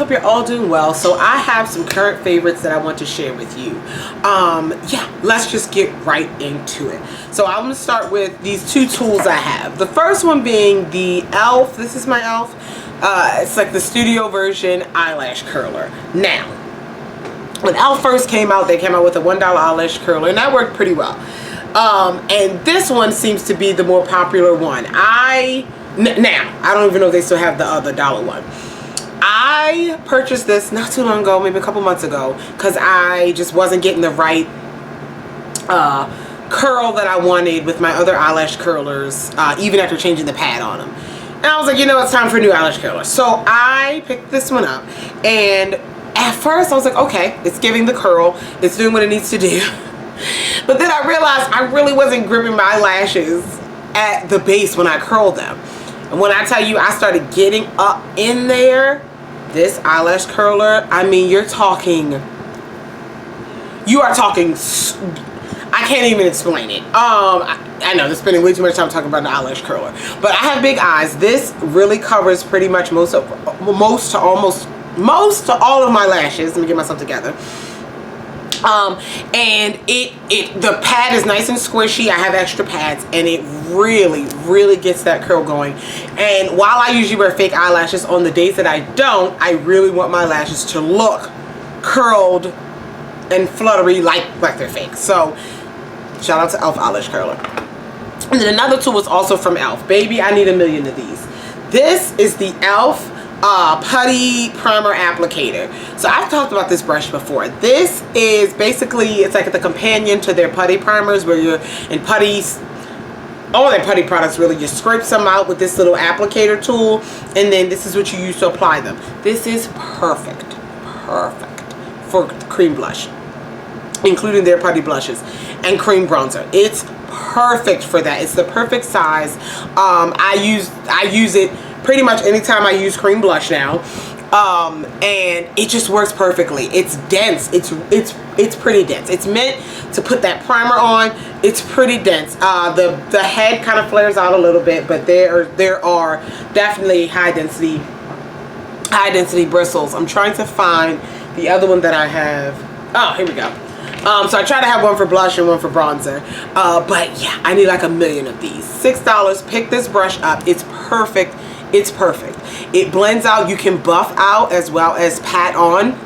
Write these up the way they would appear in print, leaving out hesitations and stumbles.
hope you're all doing well. So I have some current favorites that I want to share with you. Yeah, let's just get right into it. So I'm going to start with these two tools I have. The first one being the e.l.f. This is my e.l.f. It's like the studio version eyelash curler. Now, when e.l.f. first came out, they came out with a $1 eyelash curler, and that worked pretty well. And this one seems to be the more popular one. Now, I don't even know if they still have the other dollar one. I purchased this not too long ago, maybe a couple months ago, because I just wasn't getting the right curl that I wanted with my other eyelash curlers, even after changing the pad on them. And I was like, you know, it's time for a new eyelash curler. So I picked this one up, and at first I was like, okay, it's giving the curl, it's doing what it needs to do. But then I realized I really wasn't gripping my lashes at the base when I curled them. And when I tell you I started getting up in there, this eyelash curler, I mean, you are talking, I can't even explain it. I know, they're spending way too much time talking about the eyelash curler. But I have big eyes. This really covers pretty much most to all of my lashes. Let me get myself together. And the pad is nice and squishy. I have extra pads, and it really gets that curl going. And while I usually wear fake eyelashes, on the days that I don't, I really want my lashes to look curled and fluttery like they're fake. So shout out to e.l.f. eyelash curler. And then another tool was also from e.l.f. Baby, I need a million of these. This is the e.l.f. Putty Primer Applicator. So I've talked about this brush before. This is basically, it's like the companion to their putty primers, where you're in putties, all their putty products really, you scrape some out with this little applicator tool, and then this is what you use to apply them. This is perfect for cream blush, including their putty blushes and cream bronzer. It's perfect for that. It's the perfect size. I use it pretty much anytime I use cream blush now, and it just works perfectly. It's dense. It's pretty dense. It's meant to put that primer on. It's pretty dense. The head kind of flares out a little bit, but there are definitely high density bristles. I'm trying to find the other one that I have. Oh, here we go. So I try to have one for blush and one for bronzer. But yeah, I need like a million of these. $6. Pick this brush up. It's perfect. It's perfect. It blends out. You can buff out as well as pat on.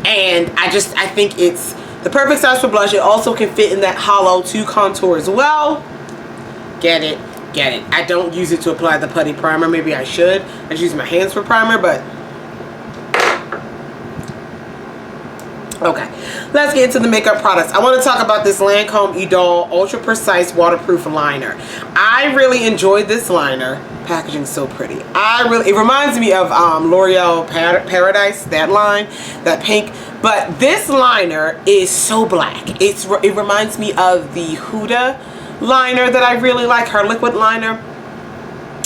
And I think it's the perfect size for blush. It also can fit in that hollow to contour as well. Get it. I don't use it to apply the putty primer. Maybe I should. I just use my hands for primer, but okay, let's get into the makeup products. I want to talk about this Lancome Idol Ultra Precise Waterproof Liner. I really enjoyed this liner. Packaging is so pretty. It reminds me of L'Oreal Paradise, that line, that pink. But this liner is so black. It reminds me of the Huda liner that I really like, her liquid liner.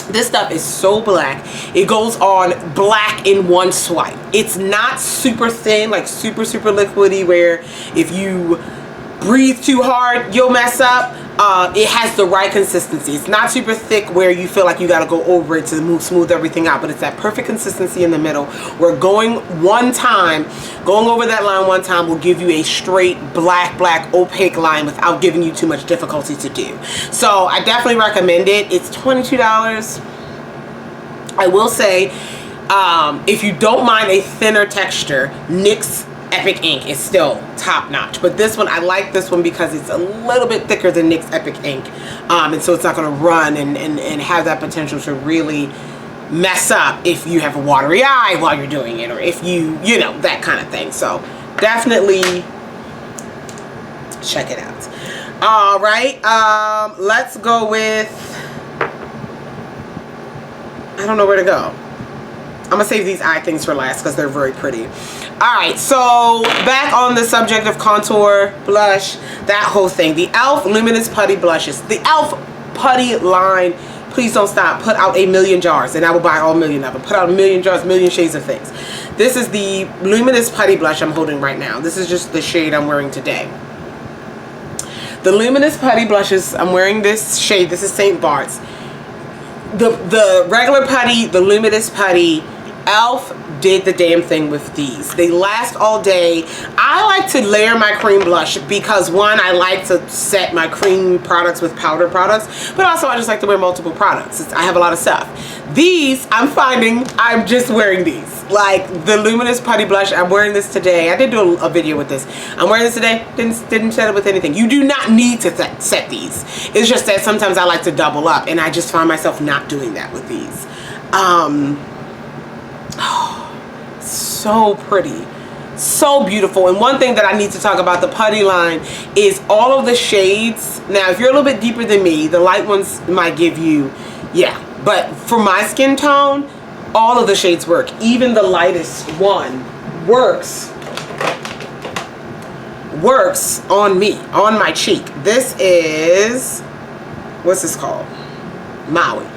This stuff is so black. It goes on black in one swipe. It's not super thin, like super liquidy, where if you breathe too hard you'll mess up. It has the right consistency. It's not super thick where you feel like you got to go over it to smooth everything out, but it's that perfect consistency in the middle, where going over that line one time will give you a straight black opaque line without giving you too much difficulty to do. So I definitely recommend it. It's $22. I will say, if you don't mind a thinner texture, Nyx Epic Ink is still top notch. But this one, I like this one because it's a little bit thicker than Nyx Epic Ink. And so it's not going to run and have that potential to really mess up if you have a watery eye while you're doing it, or if you know, that kind of thing. So definitely check it out. All right, let's go with, I don't know where to go. I'm gonna save these eye things for last because they're very pretty. Alright, so back on the subject of contour, blush, that whole thing. The e.l.f. Luminous Putty Blushes. The e.l.f. Putty line, please don't stop. Put out a million jars, and I will buy all million of them. Put out a million jars, million shades of things. This is the Luminous Putty Blush I'm holding right now. This is just the shade I'm wearing today. The Luminous Putty Blushes, I'm wearing this shade. This is St. Bart's. The regular putty, the Luminous Putty, Elf did the damn thing with these. They last all day. I like to layer my cream blush because, one, I like to set my cream products with powder products, but also I just like to wear multiple products. I have a lot of stuff. These, I'm finding I'm just wearing these. Like the Luminous Putty Blush, I'm wearing this today. I did do a video with this. I'm wearing this today. Didn't set it with anything. You do not need to set these. It's just that sometimes I like to double up, and I just find myself not doing that with these. So pretty, so beautiful. And one thing that I need to talk about the putty line is all of the shades. Now if you're a little bit deeper than me, the light ones might give you, yeah, but for my skin tone, all of the shades work. Even the lightest one works on me, on my cheek. This is, what's this called? Maui.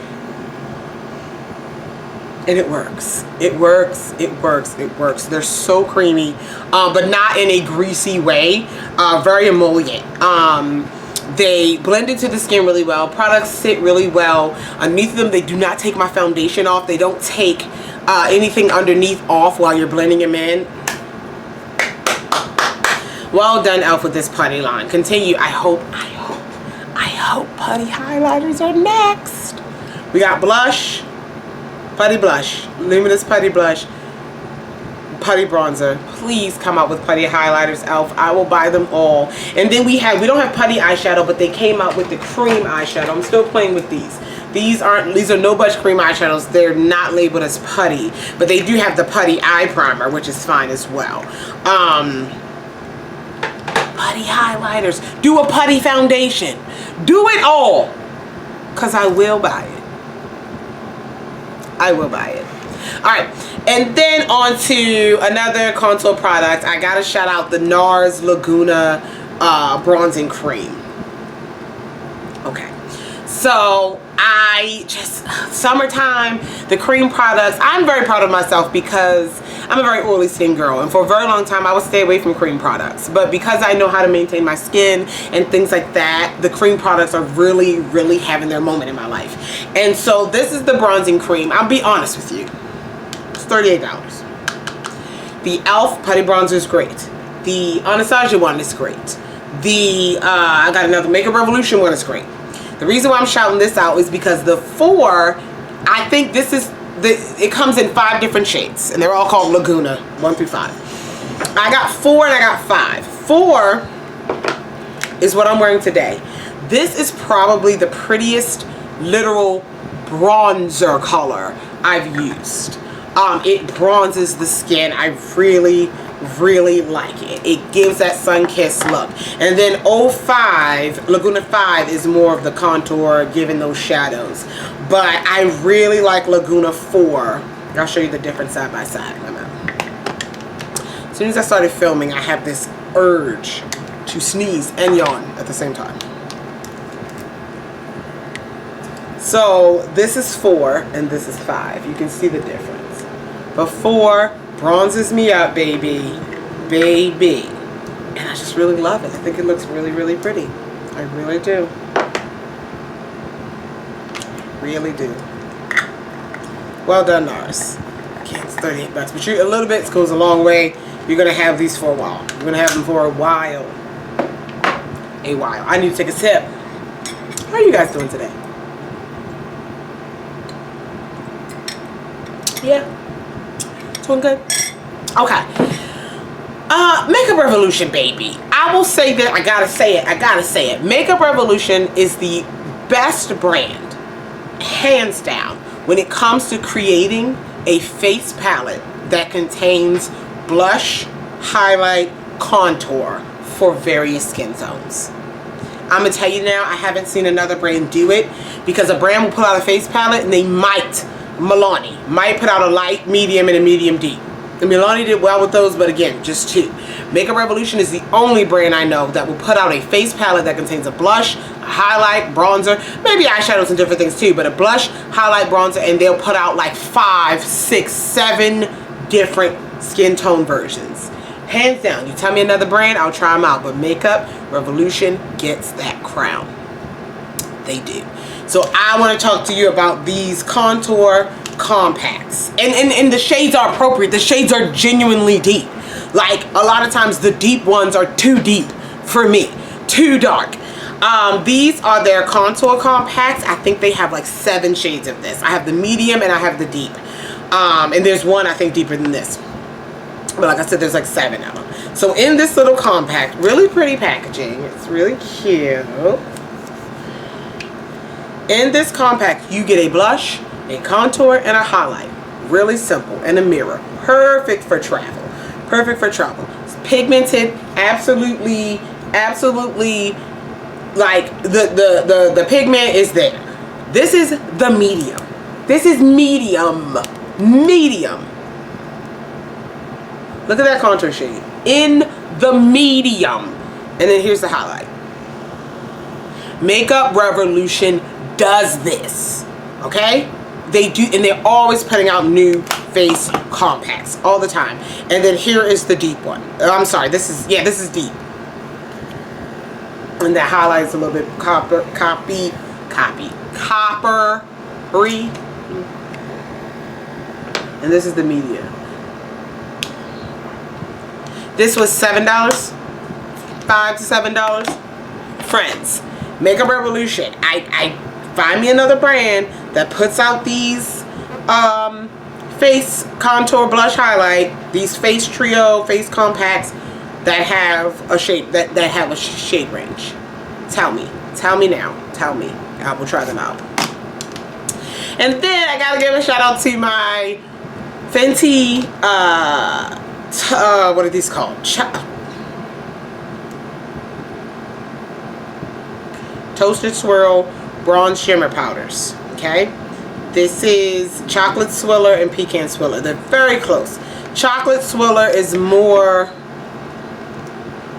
And it works. It works. It works. It works. They're so creamy, but not in a greasy way. Very emollient. They blend into the skin really well. Products sit really well underneath them. They do not take my foundation off. They don't take anything underneath off while you're blending them in. Well done, Elf, with this putty line. Continue. I hope putty highlighters are next. We got blush. Putty blush, Luminous Putty Blush, putty bronzer. Please come out with putty highlighters, Elf. I will buy them all. And then we don't have putty eyeshadow, but they came out with the cream eyeshadow. I'm still playing with these. These are no budge cream eyeshadows. They're not labeled as putty, but they do have the putty eye primer, which is fine as well. Putty highlighters. Do a putty foundation. Do it all, because I will buy it. I will buy it. Alright, and then on to another contour product. I gotta shout out the NARS Laguna bronzing cream. Okay, so summertime, the cream products, I'm very proud of myself because I'm a very oily skin girl, and for a very long time I would stay away from cream products, but because I know how to maintain my skin and things like that, the cream products are really, really having their moment in my life. And so this is the bronzing cream. I'll be honest with you, it's $38. The Elf Putty Bronzer is great. The Anastasia one is great. The I got another Makeup Revolution one is great. The reason why I'm shouting this out is because the 4, I think this is it comes in 5 different shades, and they're all called Laguna 1 through 5. I got 4 and I got 5. 4 is what I'm wearing today. This is probably the prettiest literal bronzer color I've used. It bronzes the skin. I really, really like it. It gives that sun-kissed look. And then Laguna 5 is more of the contour, giving those shadows. But I really like Laguna 4. I'll show you the difference side by side. As soon as I started filming, I have this urge to sneeze and yawn at the same time. So this is 4 and this is 5. You can see the difference. But 4 bronzes me up, baby. Baby. And I just really love it. I think it looks really, really pretty. I really do. Really do. Well done, NARS. Okay, it's $38, but a little bit goes a long way. You're gonna have these for a while. You're gonna have them for a while. I need to take a sip. How are you guys doing today? Yeah, doing good. Okay. Makeup Revolution, baby. I will say that, I gotta say it. Makeup Revolution is the best brand, hands down, when it comes to creating a face palette that contains blush, highlight, contour for various skin tones. I'm gonna tell you now, I haven't seen another brand do it, because a brand will put out a face palette and they might, Milani might put out a light, medium, and a medium deep. And Milani did well with those, but again, just 2. Makeup Revolution is the only brand I know that will put out a face palette that contains a blush, a highlight, bronzer, maybe eyeshadows and different things too, but a blush, highlight, bronzer, and they'll put out like 5, 6, 7 different skin tone versions. Hands down, you tell me another brand, I'll try them out, but Makeup Revolution gets that crown. They do. So I want to talk to you about these contour compacts. And the shades are appropriate. The shades are genuinely deep. Like, a lot of times the deep ones are too deep for me. Too dark. These are their contour compacts. I think they have like 7 shades of this. I have the medium and I have the deep. And there's one I think deeper than this. But like I said, there's like 7 of them. So in this little compact, really pretty packaging. It's really cute. In this compact, you get a blush, a contour, and a highlight. Really simple. And a mirror. Perfect for travel. Perfect for travel. It's pigmented. Absolutely, like the pigment is there. This is the medium. This is medium. Medium. Look at that contour shade. In the medium. And then here's the highlight. Makeup Revolution does this. Okay? They do, and they're always putting out new face compacts all the time. And then here is the deep one. I'm sorry, this is deep. And that highlights a little bit coppery. And this is the medium. This was $7, $5 to $7. Friends, Makeup Revolution. I find me another brand that puts out these face contour blush highlight, these face trio face compacts that have a shade shade range. Tell me now, tell me. I will try them out. And then I gotta give a shout out to my Fenty what are these called? Toasted Swirl Bronze Shimmer Powders. Okay, this is Chocolate Swirler and Pecan Swirler. They're very close. Chocolate Swirler is more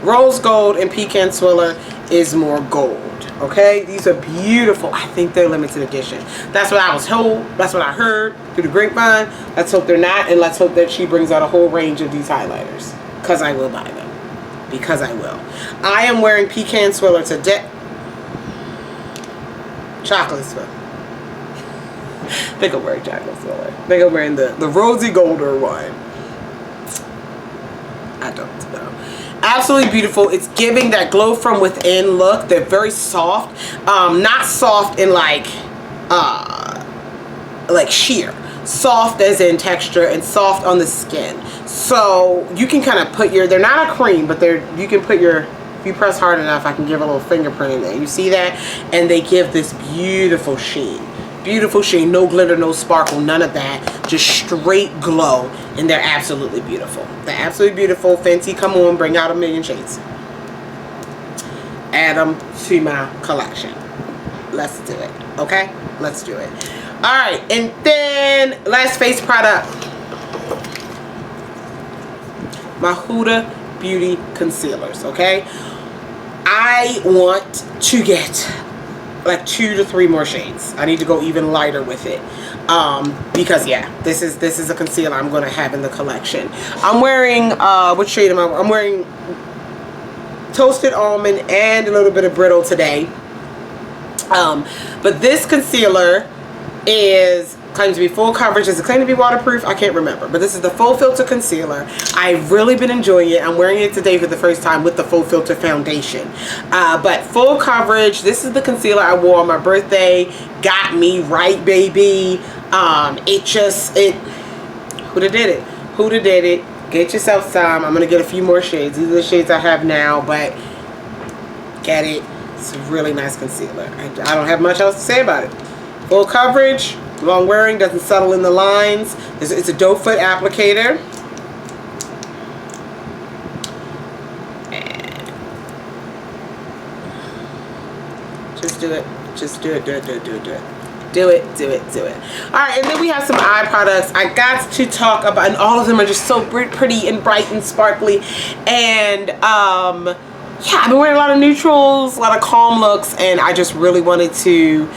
rose gold and Pecan Swirler is more gold. Okay, these are beautiful. I think they're limited edition. That's what I was told. That's what I heard through the grapevine. Let's hope they're not, and let's hope that she brings out a whole range of these highlighters, because I will buy them. Because I will. I am wearing Pecan Swirler today. Chocolate Swirler. I think I'm wearing Chocolate Swirler. I think I'm wearing the rosy golder one. I don't know. Absolutely beautiful. It's giving that glow from within look. They're very soft. Not soft in like sheer. Soft as in texture and soft on the skin. So you can kind of put your, they're not a cream, but you can put your, if you press hard enough, I can give a little fingerprint in there. You see that? And they give this beautiful sheen. Beautiful sheen. No glitter, no sparkle, none of that. Just straight glow. And they're absolutely beautiful. They're absolutely beautiful. Fenty, come on, bring out a million shades. Add them to my collection. Let's do it. Okay? Let's do it. Alright, and then last face product. My Huda Beauty Concealers, okay? I want to get like 2 to 3 more shades. I need to go even lighter with it. Because yeah, this is a concealer I'm gonna have in the collection. I'm wearing what shade am I? I'm wearing Toasted Almond and a little bit of Brittle today. But this concealer claims to be full coverage. Does it claim to be waterproof? I can't remember. But this is the Full Filter Concealer. I've really been enjoying it. I'm wearing it today for the first time with the Full Filter Foundation. But full coverage. This is the concealer I wore on my birthday. Got me right, baby. Huda did it. Huda did it. Get yourself some. I'm going to get a few more shades. These are the shades I have now, but get it. It's a really nice concealer. I don't have much else to say about it. Full coverage, long wearing, doesn't settle in the lines. It's a doe foot applicator. And just do it. Just do it, do it, do it, do it, do it. Do it, do it, do it. Alright, and then we have some eye products. I got to talk about, and all of them are just so pretty and bright and sparkly. And yeah, I've been wearing a lot of neutrals, a lot of calm looks, and I just really wanted to,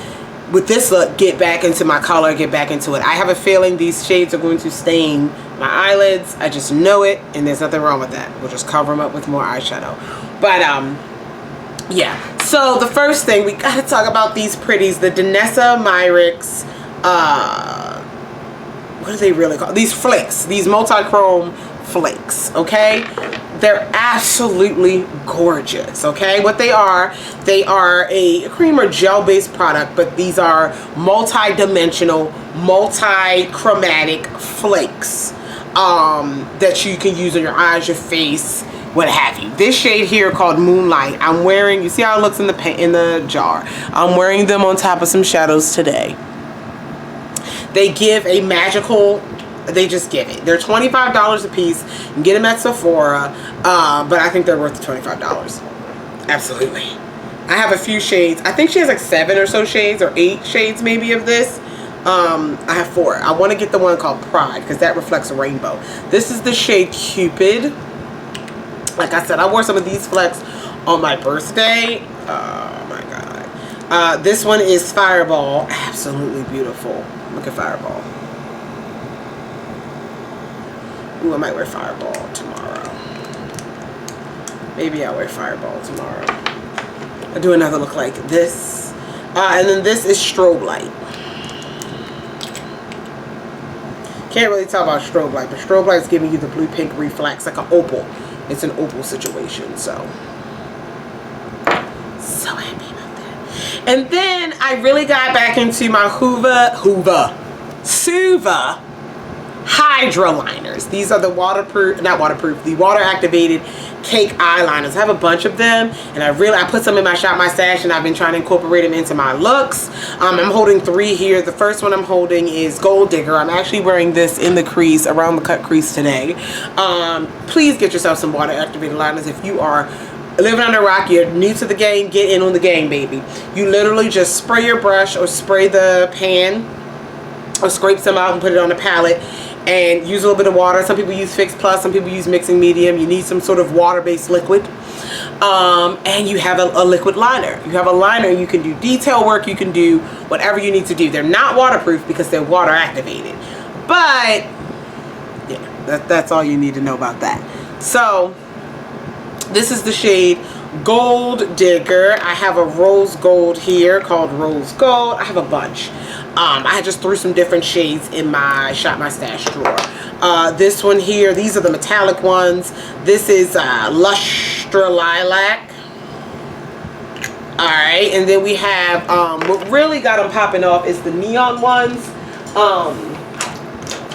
with this look, get back into my color, get back into it. I have a feeling these shades are going to stain my eyelids. I just know it, and there's nothing wrong with that. We'll just cover them up with more eyeshadow. But yeah. So the first thing, we gotta talk about these pretties, the Danessa Myricks what are they really called? These flakes, these multi-chrome flakes, okay? They're absolutely gorgeous, okay? What they are a cream or gel-based product, but these are multi-dimensional, multi-chromatic flakes that you can use on your eyes, your face, what have you. This shade here called Moonlight, I'm wearing, you see how it looks in the jar. I'm wearing them on top of some shadows today. They give a magical, they just give it. They're $25 a piece. You can get them at Sephora, but I think they're worth the $25. Absolutely. I have a few shades. I think she has like 7 or so shades, or 8 shades maybe of this. I have 4. I want to get the one called Pride because that reflects a rainbow. This is the shade Cupid. Like I said, I wore some of these flecks on my birthday. Oh my god. This one is Fireball. Absolutely beautiful. Look at Fireball. Ooh, I might wear Fireball tomorrow. Maybe I'll wear Fireball tomorrow. I'll do another look like this. And then this is Strobe Light. Can't really tell about Strobe Light, but Strobe Light is giving you the blue-pink reflex, like an opal. It's an opal situation, so happy about that. And then I really got back into my Suva Hydra liners. These are the the water activated cake eyeliners. I have a bunch of them, and I put some in my Shop My Stash, and I've been trying to incorporate them into my looks. I'm holding 3 here. The first one I'm holding is Gold Digger. I'm actually wearing this in the crease, around the cut crease today. Please get yourself some water activated liners. If you are living under a rock, you're new to the game, get in on the game, baby. You literally just spray your brush or spray the pan or scrape some out and put it on the palette and use a little bit of water. Some people use Fix Plus, some people use mixing medium. You need some sort of water-based liquid. And you have a liquid liner. You have a liner, you can do detail work, you can do whatever you need to do. They're not waterproof because they're water activated. But, yeah, that's all you need to know about that. So, this is the shade Gold Digger. I have a rose gold here called Rose Gold. I have a bunch. I just threw some different shades in my Shop My Stash drawer. This one here, these are the metallic ones. This is Lustra Lilac. Alright, and then we have, what really got them popping off is the neon ones.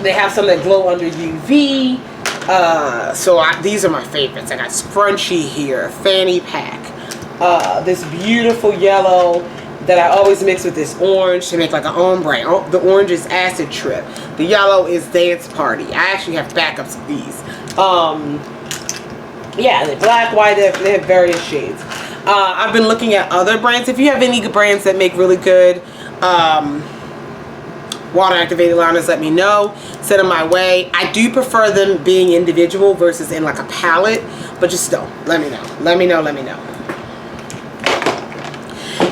They have some that glow under UV. These are my favorites. I got Scrunchy here, Fanny Pack. This beautiful yellow that I always mix with this orange to make like an ombre. Oh, the orange is Acid Trip. The yellow is Dance Party. I actually have backups of these. Yeah, they're black, white, they have various shades. I've been looking at other brands. If you have any brands that make really good water activated liners, let me know. Send them my way. I do prefer them being individual versus in like a palette, but just still, let me know. Let me know, let me know.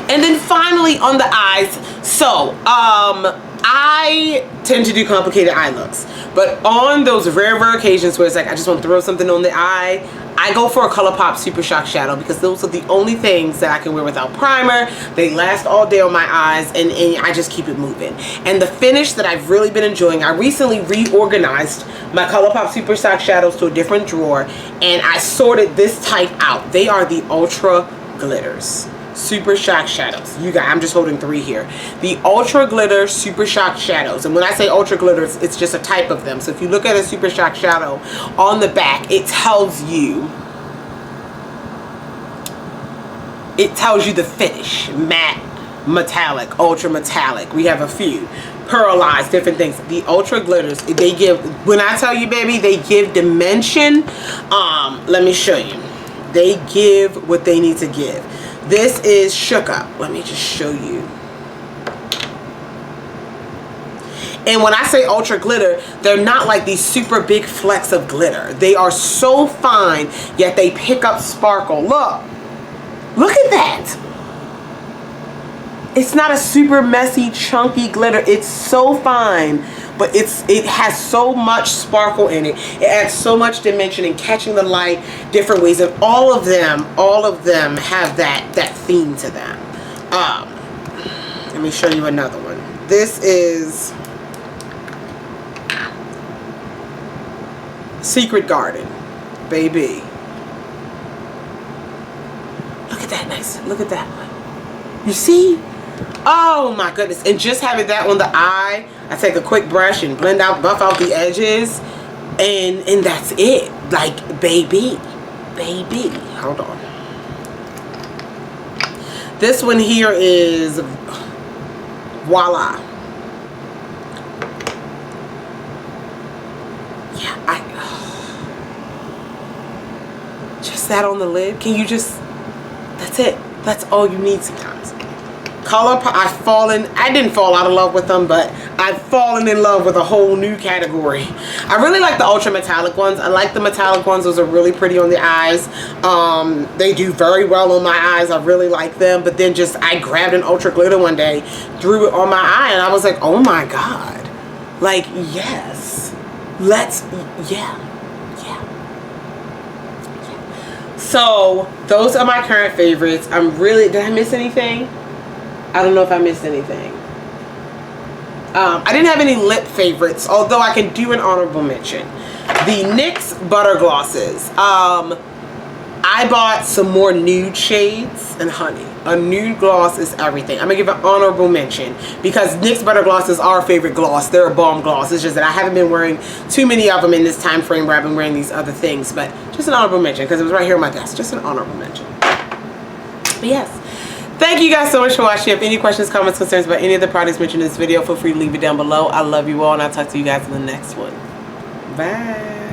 And then finally on the eyes, so I tend to do complicated eye looks, but on those rare occasions where it's like I just want to throw something on the eye, I go for a ColourPop Super Shock Shadow because those are the only things that I can wear without primer. They last all day on my eyes, and I just keep it moving. And the finish that I've really been enjoying, I recently reorganized my ColourPop Super Shock Shadows to a different drawer, and I sorted this type out. They are the Ultra Glitters Super Shock Shadows. You guys, I'm just holding 3 here. The Ultra Glitter Super Shock Shadows. And when I say Ultra Glitters, it's just a type of them. So if you look at a Super Shock Shadow on the back, it tells you the finish. Matte, metallic, ultra metallic. We have a few. Pearlized, different things. The Ultra Glitters, they give, when I tell you, baby, they give dimension. Let me show you. They give what they need to give. This is Shook Up. Let me just show you. And when I say ultra glitter, they're not like these super big flecks of glitter. They are so fine, yet they pick up sparkle. Look. Look at that. It's not a super messy, chunky glitter. It's so fine, but it has so much sparkle in it. It adds so much dimension and catching the light different ways. And all of them have that theme to them. Let me show you another one. This is Secret Garden, baby. Look at that nice, look at that one. You see? Oh my goodness. And just having that on the eye, I take a quick brush and blend out, buff out the edges, and that's it. Like, baby, hold on. This one here is voila. Yeah, just that on the lid. Can you just, that's it. That's all you need sometimes. Color, I didn't fall out of love with them, but I've fallen in love with a whole new category. I really like the ultra metallic ones. I like the metallic ones. Those are really pretty on the eyes. They do very well on my eyes. I really like them. But then just, I grabbed an ultra glitter one day, threw it on my eye, and I was like, oh my God. Like, yes. Yeah. So, those are my current favorites. Did I miss anything? I don't know if I missed anything. I didn't have any lip favorites, although I can do an honorable mention. The NYX Butter Glosses. I bought some more nude shades, and honey, a nude gloss is everything. I'm gonna give an honorable mention because NYX Butter Glosses are a favorite gloss. They're a bomb gloss. It's just that I haven't been wearing too many of them in this time frame where I've been wearing these other things, but just an honorable mention because it was right here on my desk. Just an honorable mention. But yes. Thank you guys so much for watching. If you have any questions, comments, concerns about any of the products mentioned in this video, feel free to leave it down below. I love you all, and I'll talk to you guys in the next one. Bye.